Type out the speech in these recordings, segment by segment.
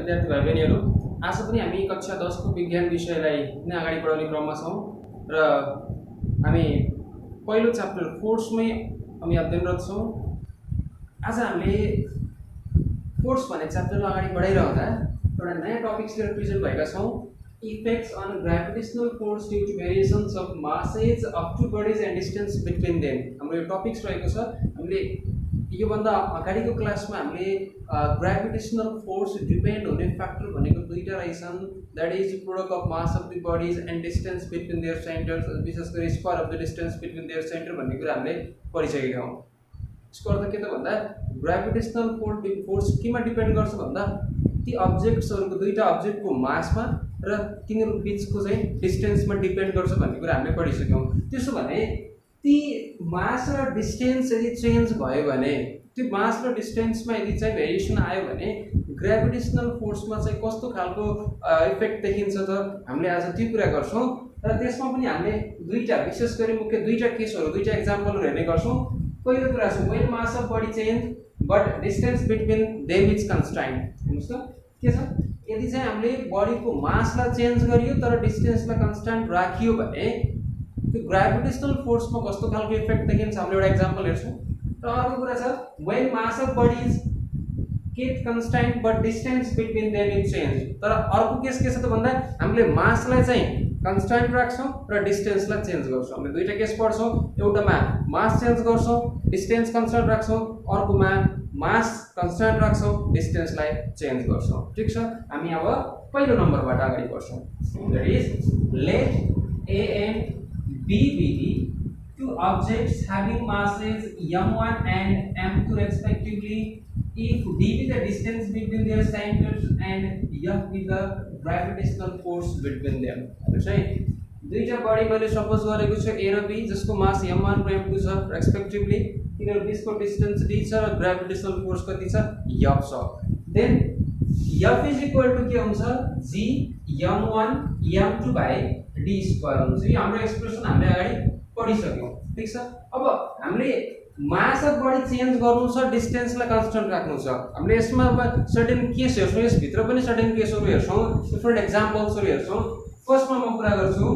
विद्यार्थी भाइ बहिनीहरु, आज पनि हामी कक्षा 10 को विज्ञान विषयलाई नै अगाडि बढाउने क्रममा छौं र हामी पहिलो च्याप्टर फोर्समै हामी अध्ययनरत छौं। आज हामीले फोर्स भन्ने च्याप्टरलाई अगाडि बढाइरहँदा एउटा नयाँ टपिक्स लिएर प्रेजेन्ट भएका छौं। Effects on gravitational force due to variations of masses of two bodies and distance between them. हाम्रो यो टपिक्स रहेको छ। हामीले यो भन्दा अगाडिको क्लासमा हामीले ग्रेभिटेशनल फोर्स डिपेन्ड हुने फ्याक्टर भनेको दुईटा रहेछन्, that is product of mass of the bodies and distance between their centres, विशेष गरी square of the distance between their centre भन्ने कुरा हामीले पढिसकेका हौं। यसको अर्थ के त भन्दा ग्रेभिटेशनल फोर्स केमा डिपेन्ड गर्छ भन्दा ती अब्जेक्ट्सहरुको दुईटा अब्जेक्टको मासमा र तिनीहरु बीचको चाहिँ डिस्टेन्समा डिपेन्ड गर्छ भन्ने कुरा हामीले पढिसक्यौं। त्यसो भने ती मास र डिस्टेन्स यदि चेन्ज भयो भने, त्यो मास र डिस्टेन्समा यदि चाहिँ भेरिएसन आयो भने ग्रेभिटेशनल फोर्समा चाहिँ कस्तो खालको इफेक्ट देखिन्छ त हामीले आज त्यो कुरा गर्छौं। र त्यसमा पनि हामीले दुईटा विशेष गरी मुख्य दुईटा केसहरु, दुईटा एक्जाम्पलहरु हेर्ने गर्छौं। पहिलो कुरा छ when mass of body change but distance between them is constant. हेर्नुस् त के छ, यदि चाहिँ हामीले बडीको मासलाई चेन्ज गरियो तर डिस्टेन्सलाई कन्स्ट्यान्ट राखियो भने त्यो ग्रेभिटेशनल फोर्समा कस्तो खालको इफेक्ट देखिन्छ हामीले एउटा एक्जाम्पल हेर्छौं। र अर्को कुरा छ when mass of bodies kept constant but distance between them is change। तर अर्को केस के छ त भन्दा हामीले मासलाई चाहिँ कन्स्ट्यान्ट राख्छौं र डिस्टेन्सलाई चेन्ज गर्छौं। हामीले दुईटा केस पढ्छौं, एउटामा मास चेन्ज गर्छौं, डिस्टेन्स कन्स्ट्यान्ट राख्छौं, अर्कोमा मास कन्स्ट्यान्ट राख्छौं, डिस्टेन्सलाई चेन्ज गर्छौं। ठीक छ, हामी अब पहिलो नम्बरबाट अगाडि बढ्छौं। That is let A and B be the two objects having masses m1 and m2 respectively, if d be the distance between their centers and f be the gravitational force between them। चाहिँ दुईटा body मैले suppose गरेको छु A र B जसको मास m1 र m2 छ respectively, तिनीहरु बीचको डिस्टेन्स d छ र ग्रेभिटेशनल फोर्स कति छ f छ। Then f is equal to के हुन्छ g m1 m2 by d square हुन्छ। यो हाम्रो एक्सप्रेसन हामीले अगाडि पढिसक्यौं। ठीक छ, अब हामीले मास अफ बडी चेन्ज गर्नु छ, डिस्टेन्सलाई कन्स्ट्यान्ट राख्नु छ। हामीले यसमा सर्टेन केस हेर्छौं, यस भित्र पनि सर्टेन केसहरु हेर्छौं, डिफरेन्ट एक्जाम्पल्सहरु हेर्छौं। फर्स्टमा म कुरा गर्छु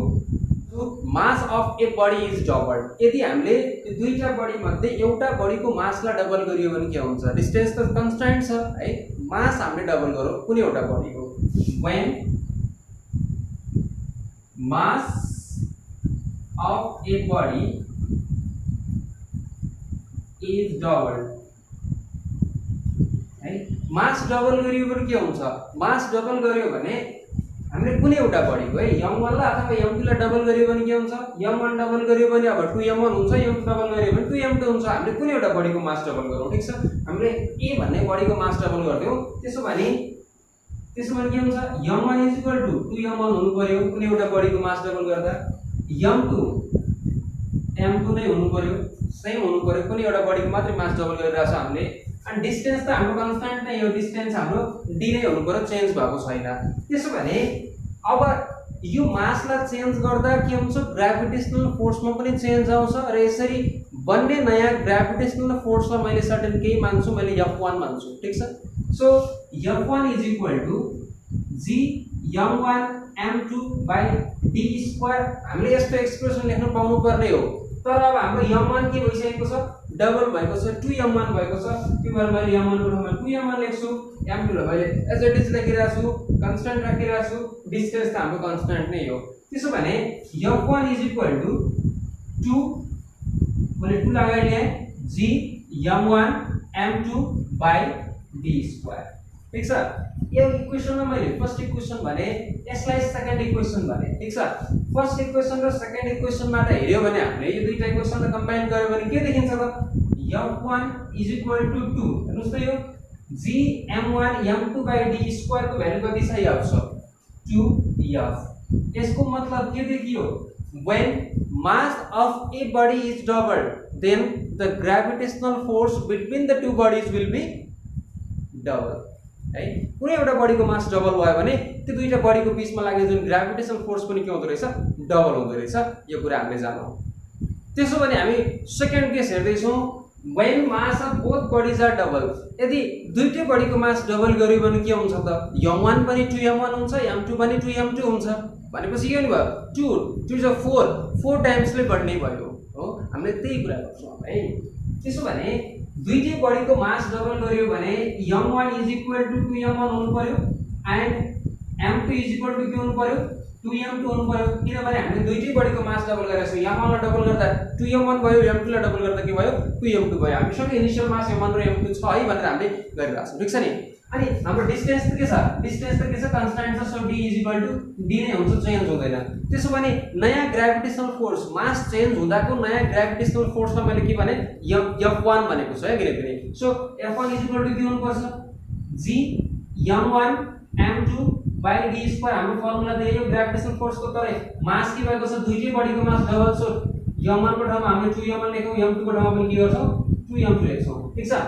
mass of a body is doubled. यदि हामीले यो दुईटा बडी मध्ये एउटा बडीको मासलाई डबल गरियो भने के हुन्छ, डिस्टेन्स त कन्स्ट्यान्ट छ है, मास हामीले डबल गरौँ कुनै एउटा बडीको। When mass of a body is doubled है, मास डबल गरियो भने के हुन्छ, मास डबल गरियो भने हामीले कुनै एउटा बडीको है m1 लाई अथवा m2 लाई डबल गरियो भने के हुन्छ, m1 डबल गरियो भने अब 2m1 हुन्छ, m2 डबल गरियो भने 2m2 हुन्छ। हामीले कुनै एउटा बडीको मास डबल गरौँ। ठीक छ, हामीले a भन्ने बडीको मास डबल गर्दियौ, त्यसो भने के हुन्छ m1 is equal to 2m1 हुनु पर्यो कुनै एउटा बडीको मास डबल गर्दा, m2 नै हुनु पर्यो, सेम हुनु पर्यो, कुनै एउटा बडीको मात्रै मास डबल गरिरहेछ हामीले। अनि डिस्टेन्स त हाम्रो कन्स्ट्यान्ट नै हो, डिस्टेन्स हाम्रो d नै हुनु पर्यो, चेन्ज भएको छैन। त्यसो भने अब यो मासलाई चेन्ज गर्दा के हुन्छ, ग्रेभिटेशनल फोर्समा पनि चेन्ज आउँछ र यसरी बन्ने नयाँ ग्रेभिटेशनल फोर्सलाई मैले सर्टेन केही मान्छु, मैले f1 मान्छु। ठीक छ, so f1 is equal to g m1 m2 by d square. हामीले यस्तो एक्सप्रेसन लेख्न पाउनु पर्ने हो, तर अब हाम्रो m1 के भइसकेको छ, डबल भएको छ, 2m1 भएको छ। त्यो भएर मैले m1 को ठाउँमा 2m1 लेख्छु, m2 लाई मैले एज इट इज लेखिरहेको छु, कन्स्ट्यान्ट राखिरहेको छु, डिस्टेन्स त हाम्रो कन्स्ट्यान्ट नै हो। त्यसो भने f1 इज इक्वल टु 2 मैले 2 लगाइ लिए g m1 m2 by d square. ठीक छ, यो इक्वेसनमा मैले फर्स्ट इक्वेसन भने, यसलाई सेकेन्ड इक्वेसन भने। ठीक छ, फर्स्ट इक्वेसन र सेकेन्ड इक्वेसनमा त हेर्यो भने हामीले यो दुईटा इक्वेसनलाई कम्बाइन गर्यो भने के देखिन्छ त, f1 इज इक्वल टु 2। हेर्नुस् त यो g m1 m2 by d square को भ्यालु कति छ, f छ 2f। यसको मतलब के देखियो, when mass of a body is doubled then the gravitational force between the two bodies will be double है। कुनै एउटा बडीको मास डबल भयो भने त्यो दुईटा बडीको बीचमा लाग्ने जुन ग्रेभिटेशनल फोर्स पनि के हुँदो रहेछ, डबल हुँदो रहेछ। यो कुरा हामीले जानौं। त्यसो भने हामी सेकेन्ड केस हेर्दै छौं। when mass of both bodies are double, यदि दुईटै बडीको मास डबल गर्यो भने के हुन्छ त m1 पनि 2m1 हुन्छ m2 पनि 2m2 हुन्छ भनेपछि के भयो 2 2 is 4 4 टाइम्स ले बढ्ने भयो हो हामीले त्यही कुरा गर्छौं है त्यसो भने दुईटै बडीको मास डबल गर्यो भने m1 2m1 हुनु पर्यो एन्ड m2 के हुनु पर्यो 2m2 हुनु पर्यो किनभने हामीले दुईटै बडीको मास डबल गरेका छौं m1 लाई डबल गर्दा 2m1 भयो m2 लाई डबल गर्दा के भयो 2m2 भयो हामीसँग इनिशियल मास m1 र m2 छ है भनेर हामीले गरिरहेका छौं ठीक छ नि अनि हाम्रो डिस्टेन्स त के छ डिस्टेन्स त के छ कन्स्ट्यान्ट छ सो d d नै हुन्छ चेन्ज हुँदैन त्यसो भने नयाँ ग्रेभिटेशनल फोर्स मास चेन्ज हुँदाको नयाँ ग्रेभिटेशनल फोर्सलाई मैले के भने f1 भनेको छु है किनभने सो f1 के हुनु पर्छ g m1 m2 by d square हाम्रो फर्मुला दिए यो ग्रेभिटेशनल फोर्स को तर मास के भएको छ दुईटै बडीको मास डबल सो m1 को ठाउँमा हामीले 2m1 लेखौं m2 को ठाउँमा पनि के गर्छौं 2m2 लेख्छौं ठीक छ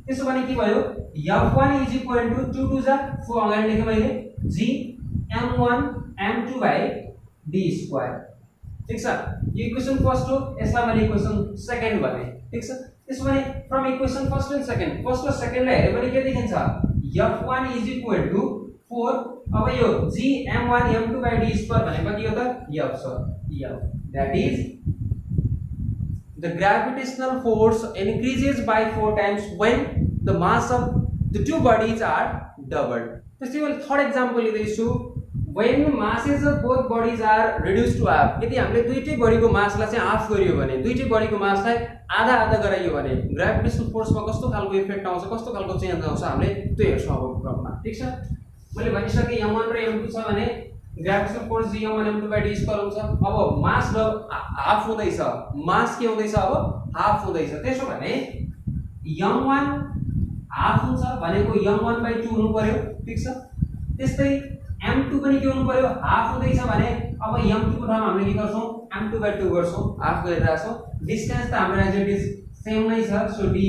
त्यसो भने के भयो f1 2 2 जा 4 अगाडि लेखे मैले g m1 m2 by d square ठीक छ यो इक्वेसन फर्स्ट हो यसलाई मैले इक्वेसन सेकेन्ड भने ठीक छ त्यसो भने from equation first and second first र सेकेन्डलाई हेरे भने के देखिन्छ f1 4 अब यो g m1 m2 by d square भनेको के हो त f छ f that is the gravitational force increases by 4 times when the mass of the two bodies are doubled. त्यसैले मैले थर्ड एक्जाम्पल लिदैछु when masses of both bodies are reduced to half यदि हामीले दुईटै बडीको मासलाई चाहिँ हाफ गरियो भने दुईटै बडीको मासलाई आधा आधा गराइयो भने ग्रेभिटेशनल फोर्समा कस्तो खालको इफेक्ट आउँछ कस्तो खालको चेन्ज आउँछ हामीले त्यो हेर्छौं अब क्रममा ठीक छ मैले भनिसके m1 र m2 छ भने gravitational force g m1 m2 by d square हुन्छ अब मास हाफ हुँदैछ मास के हुँदैछ अब हाफ हुँदैछ त्यसो भने m1 हाफ हुन्छ भनेको m1 by 2 हुनु पर्यो ठीक छ त्यस्तै m2 पनि के हुनु पर्यो हाफ हुँदैछ भने अब m2 को ठाउँमा हामीले के गर्छौं m2 by 2 गर्छौं हाफ गरिराछौं डिस्टेन्स त हाम्रो एज इट इज सेम नै छ सो d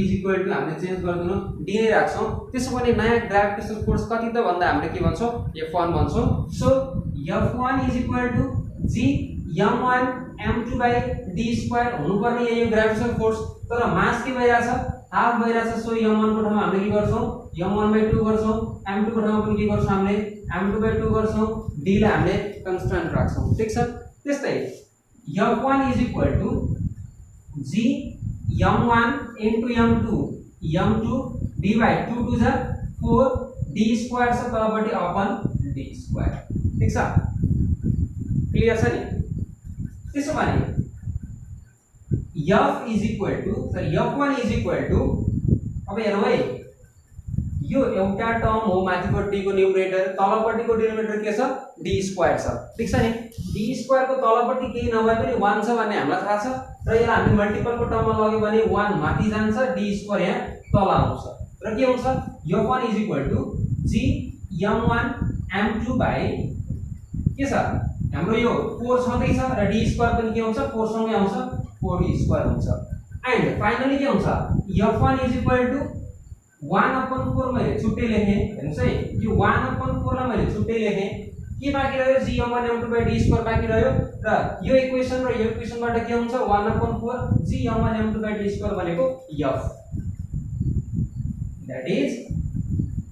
हामीले चेन्ज गर्दिनु d नै राख्छौं त्यसो भने नयाँ ग्रेभिटेशनल फोर्स कति त भन्दा हामीले के भन्छौं f1 भन्छौं so f1 g m1 m2 by d square हुनु पर्ने यो ग्रेभिटेशनल फोर्स तर मास के भइराछ हाफ भइराछ सो m1 को ठाउँमा हामीले के गर्छौं m1 by 2 गर्छौं m2 को ठाउँमा पनि के गर्छौं हामीले m2 by 2 गर्छौं d लाई हामीले कन्स्ट्यान्ट राख्छौं ठीक छ त्यस्तै f1 g m1 into m2 d by 2 2 जा 4 d स्क्वायर छ तलपट्टि अपन d स्क्वायर ठीक छ क्लियर छ नि त्यसो भने f1 अब हेरौ है यो एउटा टर्म हो माथिपट्टिको न्यूमरेटर तलपट्टिको डिनोमिनेटर के छ d स्क्वायर छ ठीक छ नि d स्क्वायर को तलपट्टि केही नभए पनि 1 छ भन्ने हामीलाई थाहा छ र यसलाई हामी मल्टिपल को टर्ममा लग्यो भने 1 माथि जान्छ d स्क्वायर यहाँ तल आउँछ र के हुन्छ f1 g m1 m2 by के छ हाम्रो यो 4 छँदै छ र d स्क्वायर पनि के हुन्छ 4 सँगै आउँछ 4d स्क्वायर हुन्छ एन्ड फाइनली के हुन्छ f1 1/4 मैले छुट्टै लेखे हेर्नुस् है यो 1/4 लाई मैले छुट्टै लेखे के बाँकी रह्यो g m1 m2 by d square बाँकी रह्यो र यो इक्वेसन र यो इक्वेसनबाट के हुन्छ 1/4 g m1 m2 by d square भनेको f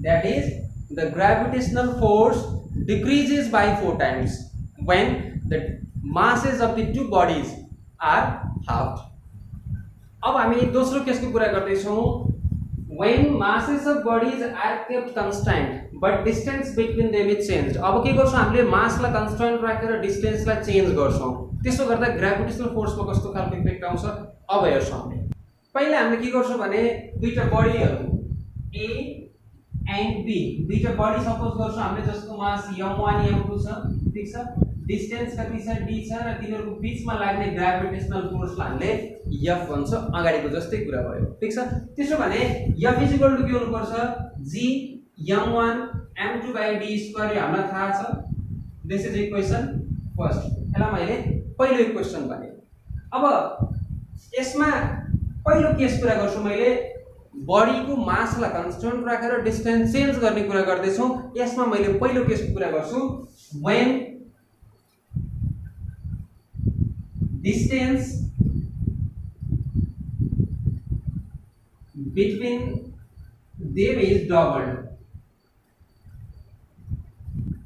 that is the gravitational force decreases by 4 times when the masses of the two bodies are halved अब हामी दोस्रो केसको कुरा गर्दै छौं when masses of bodies are kept constant but distance between them is changed अब के गर्छौं हामीले मासलाई कन्स्ट्यान्ट राखेर डिस्टेन्सलाई चेन्ज गर्छौं त्यसो गर्दा ग्रेभिटेशनल फोर्समा कस्तो खालको इफेक्ट आउँछ अब हेर्छौं हामीले पहिला हामीले के गर्छौं भने दुईटा बडीहरु A and B दुईटा बडी सपोज गर्छौं हामीले जसको मास m1 m2 छ ठीक छ डिस्टेन्स कति छ d छ र तिनीहरुको बीचमा लाग्ने ग्रेभिटेशनल फोर्सलाई हामीले f भन्छ अगाडिको जस्तै कुरा भयो ठीक छ त्यसो भने f के हुनु पर्छ g m1 m2 by d square हामीलाई थाहा छ दिस इज इक्वेसन फर्स्ट यसलाई मैले पहिलो इक्वेसन भने अब यसमा पहिलो केस कुरा गर्छु मैले बडीको मासलाई कन्स्ट्यान्ट राखेर डिस्टेन्स चेन्ज गर्ने कुरा गर्दै छौं यसमा मैले पहिलो केसको कुरा गर्छु when distance between them is doubled.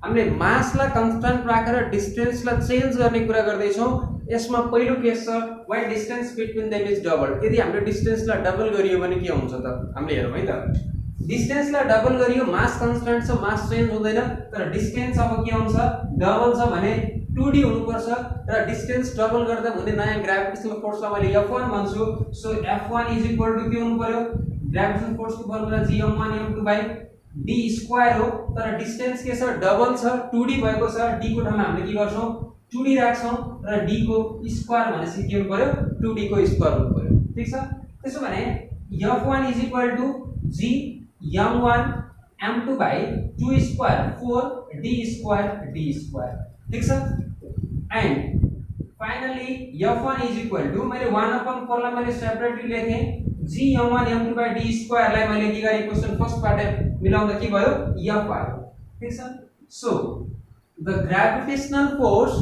हामीले मासलाई कन्स्टेन्ट राखेर डिस्टेन्सलाई चेन्ज गर्ने कुरा गर्दै छौं। यसमा पहिलो केस छ when distance between them is double. यदि हामीले डिस्टेन्सलाई डबल गरियो भने के हुन्छ त हामीले हेरौं है त। डिस्टेन्सलाई डबल गरियो मास कन्स्टेन्ट छ, मास चेन्ज हुँदैन, तर डिस्टेन्स अब के हुन्छ डबल छ भने 2d हुनुपर्छ र डिस्टेन्स डबल गर्दा हुने नयाँ ग्राभिटेशनल फोर्सलाई मैले F1 भन्छु। So F1 is equal to के हुनु पर्यो ग्राभिटेशनल फोर्सको फर्मुला G(m1m2) d स्क्वायर हो, तर डिस्टेन्स के छ डबल छ 2d भएको छ। d को ठाउँमा हामीले के गर्छौं 2d राख्छौं र d को स्क्वायर भनेपछि के हुनु पर्यो 2d को स्क्वायर हुनु पर्यो। ठीक छ। त्यसो भने F1 is equal to G(m1m2) 2 square 4d square. ठीक छ। And finally F1 is equal to मैले 1/4 लाई मैले सेपरेटली लेखे G(m1m2) स्क्वायर लाई मैले के गरे क्वेशन फर्स्ट पार्ट मिलाउँदा के भयो F आयो। ठीक छ। So the gravitational force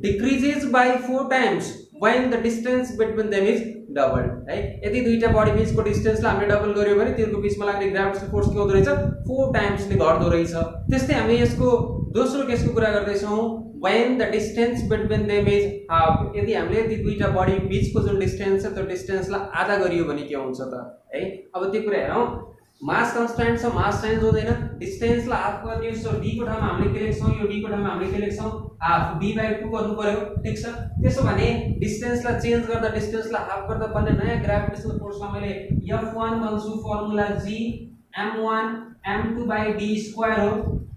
decreases by 4 times when the distance between them is doubled, है। यदि दुईटा बडी बीचको डिस्टेन्सलाई हामीले डबल गर्यो भने तिनको बीचमा लाग्ने ग्रेभिटेशनल फोर्स के हुँदो रहेछ 4 टाइम्स ले घट्दो रहेछ। त्यस्तै हामी यसको दोस्रो केसको कुरा गर्दै छौं when the distance between them is half। यदि हामीले ती दुईटा बडी बीचको जुन डिस्टेन्स छ त्यो डिस्टेन्सलाई आधा गरियो भने के हुन्छ त, है। अब त्यो कुरा हेरौं। मास कन्स्टेन्ट छ, मास चेन्ज हुँदैन, डिस्टेन्सलाई हाफ गर्ने सो d को ठाउँमा हामीले के लेख्छौं यो d को ठाउँमा हामीले के लेख्छौं हाफ d/2 गर्नु पर्यो। ठीक छ। त्यसो भने डिस्टेन्सलाई चेन्ज गर्दा डिस्टेन्सलाई हाफ गर्दा बन्ने नयाँ ग्रेभिटेशनल फोर्सलाई मैले F1 भन्छु फर्मुला G(m1m2) स्क्वायर हो।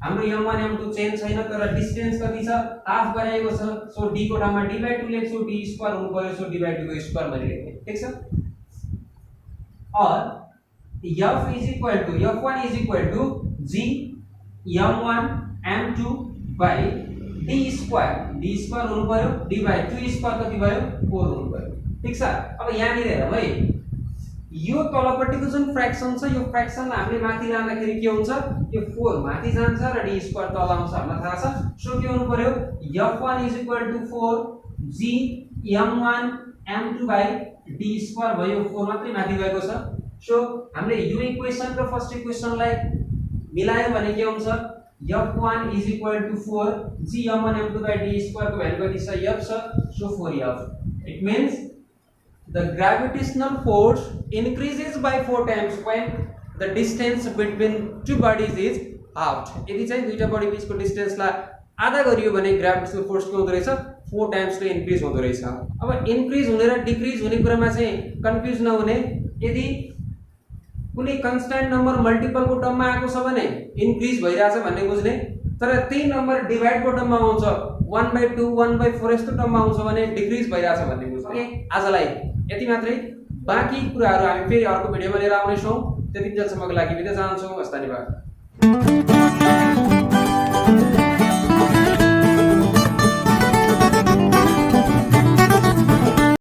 हाम्रो m1m2 चेन्ज छैन तर डिस्टेन्स कति छ हाफ गराएको छ। सो d को ठाउँमा d/2 लेख्छु, d स्क्वायर हुनु पर्यो। सो d/2 को स्क्वायर मैले लेखे। ठीक छ। और F1 is equal to G(m1m2) d square हुनु पर्यो d/2 स्क्वायर कति भयो 4 हुनु पर्यो। ठीक छ। अब यहाँ नि हेरौं है, यो तलपट्टिको जुन फ्र्याक्सन छ यो फ्र्याक्सनलाई हामीले माथि लाँदाखेरि के हुन्छ यो 4 माथि जान्छ र d स्क्वायर तल आउँछ हामीलाई थाहा छ। सो के हुनु पर्यो F1 is equal to 4 G(m1m2) d square भयो, 4 मात्रै माथि गएको छ। सो हामीले यो इक्वेसन र फर्स्ट इक्वेसनलाई मिलायो भने के हुन्छ F1 is equal to 4 G(m1m2) d square को भ्यालु कति छ F छ। So 4F। It means the gravitational force increases by 4 times when the distance between two bodies is halved। यदि चाहिँ दुईटा बडी बीचको डिस्टेन्सलाई आधा गरियो भने ग्रेभिटेशनल फोर्स के हुँदो रहेछ 4 टाइम्स ले इन्क्रिज हुँदो रहेछ। अब इन्क्रिज हुने र डिक्रिज हुने कुरामा चाहिँ कन्फ्युज नहुने। यदि कुनै कन्स्टेन्ट नम्बर मल्टिपल को टर्ममा आएको छ भने इन्क्रिज भइराछ भन्ने बुझ्ने, तर त्यही नम्बर डिभाइड को टर्ममा आउँछ 1/2 1/4 यस्तो टर्ममा आउँछ भने डिक्रिज भइराछ भन्ने बुझ्ने। ओके, आजलाई यति मात्रै। बाँकी कुराहरू हामी फेरि अर्को भिडियोमा लिएर आउने छौं। त्यति बेलासम्मको लागि बिदा चाहन्छौं। हस्त धन्यवाद।